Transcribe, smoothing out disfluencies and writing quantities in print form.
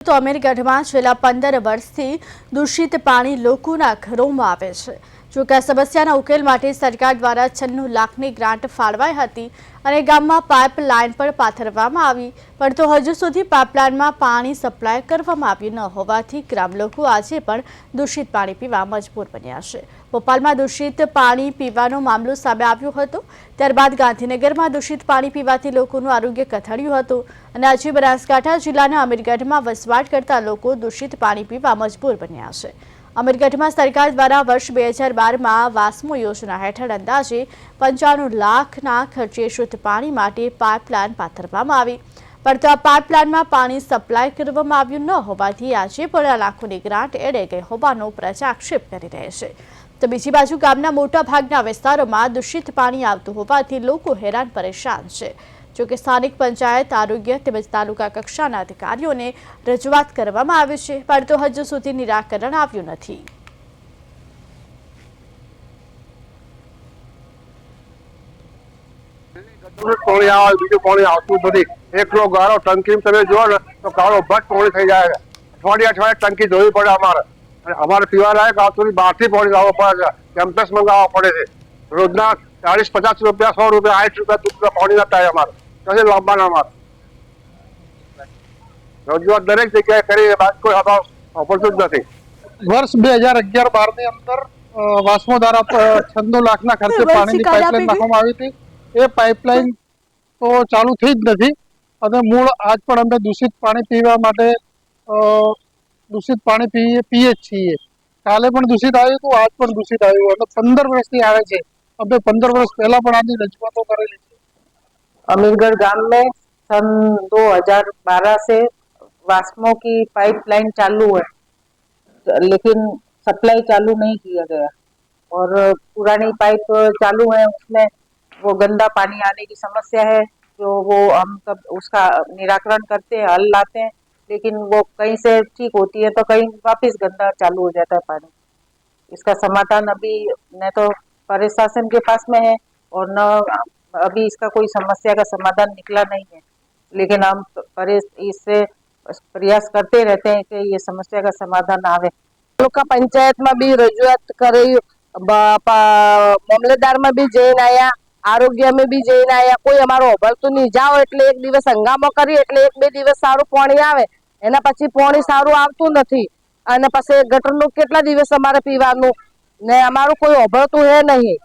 તો અમીરગઢમાં છેલ્લા 15 વર્ષથી દૂષિત પાણી લોકોના ઘરોમાં આવે છે। જો કે આ સમસ્યાના ઉકેલ માટે સરકાર દ્વારા 96 લાખની ગ્રાન્ટ ફાળવાઈ હતી અને ગામમાં પાઇપલાઇન પણ પાથરવામાં આવી, પરંતુ હજુ સુધી પાઇપલાઇનમાં પાણી સપ્લાય કરવામાં આવ્યું ન હોવાથી ગ્રામલોકો આજે પણ દૂષિત પાણી પીવા મજબૂર બન્યા છે। ભોપાલમાં દૂષિત પાણી પીવાનો મામલો સામે આવ્યો હતો, ત્યારબાદ ગાંધીનગરમાં દૂષિત પાણી પીવાથી લોકોનું આરોગ્ય કથળ્યું હતું અને આજે બનાસકાંઠા જિલ્લાના અમીરગઢમાં વસવાટ કરતા લોકો દૂષિત પાણી પીવા મજબૂર બન્યા છે। અમીરગઢમાં સરકાર દ્વારા વર્ષ 2012માં વાસ્મો યોજના હેઠળ અંદાજે 95 લાખના ખર્ચે શુદ્ધ પાણી માટે પાઇપલાઇન પાથરવામાં આવી, પરંતુ આ પાઇપલાઇનમાં પાણી સપ્લાય કરવામાં આવ્યું ન હોવાથી આજે પણ આ લાખોની ગ્રાન્ટ એળે ગઈ હોવાનો પ્રજાક્ષેપ કરી રહે છે। તો બીજી બાજુ ગામના મોટા ભાગના વિસ્તારોમાં દૂષિત પાણી આવતું હોવાથી લોકો હેરાન પરેશાન છે। જો કે સ્થાનિક પંચાયત, આરોગ્ય તેમજ તાલુકા કક્ષાના અધિકારીઓને રજૂઆત કરવામાં આવી છે, પરંતુ હજુ સુધી નિરાકરણ આવ્યું નથી। બીજું પાણી આવતું નથી। એકલો ગાળો ટંકી તમે જુઓ ને તો ગાળો બસ પાણી થઈ જાય છે। અઠવાડિયે ટંકી ધોવી પડે અમારે પીવા લાયક આવતું નહીં, બહારથી પાણી લાવવું પડે છે, કેમ્પસ મંગાવવા પડે છે। રોજના 40-50 રૂપિયા, 100 રૂપિયા, 60 રૂપિયા પાણીના થાય અમારે કશે લાવવાના અમારે રજૂઆત દરેક જગ્યાએ કરી, બાદ કોઈ અપડતું જ નથી। વર્ષ 2011-12 ની અંદર વાસ્મો દ્વારા 96 લાખના ખર્ચે પાણીની પાઇપલાઇન નાખવામાં આવી હતી। એ પાઇપલાઇન તો ચાલુ થઈ જ નથી અને મૂળ આજ પણ અમે દૂષિત પાણી પીવા માટે દૂષિત પાણી પીએ જ છીએ। કાલે પણ દૂષિત આવ્યું હતું, આજ પણ દૂષિત આવ્યું અને 15 વર્ષથી આવે છે। અમે 15 वर्ष पहला પણ આની રજૂઆતો કરેલી છે। अमीरगढ़ गांव में सन 2012 से वास्मो की पाइपलाइन चालू है, लेकिन सप्लाई चालू नहीं किया गया और पुरानी पाइप चालू है, उसमें वो गंदा पानी आने की समस्या है। जो वो हम सब उसका निराकरण करते हैं, हल लाते हैं, लेकिन वो कहीं से ठीक होती है तो कहीं वापस गंदा चालू हो जाता है पानी। इसका समाधान अभी न तो प्रशासन के पास में है और न अभी इसका कोई समस्या का समाधान निकला नहीं है, लेकिन हम इससे प्रयास करते रहते हैं कि ये समस्या का समाधान आवे। तालुका पंचायत में भी रजूआत करी, मामलेदार में भी जईने आया, आरोग्य में भी जईने आया, कोई अमारो अभळતું नहीं। जाओ એટલે એક દિવસ હંગામો કરી એટલે 1-2 દિવસ સારું પાણી આવે, એના પછી પાણી સારું આવતું નથી અને પછી ગટરનું કેટલા દિવસ અમારે પીવાનું ને અમારું કોઈ અભળતું હે નહીં।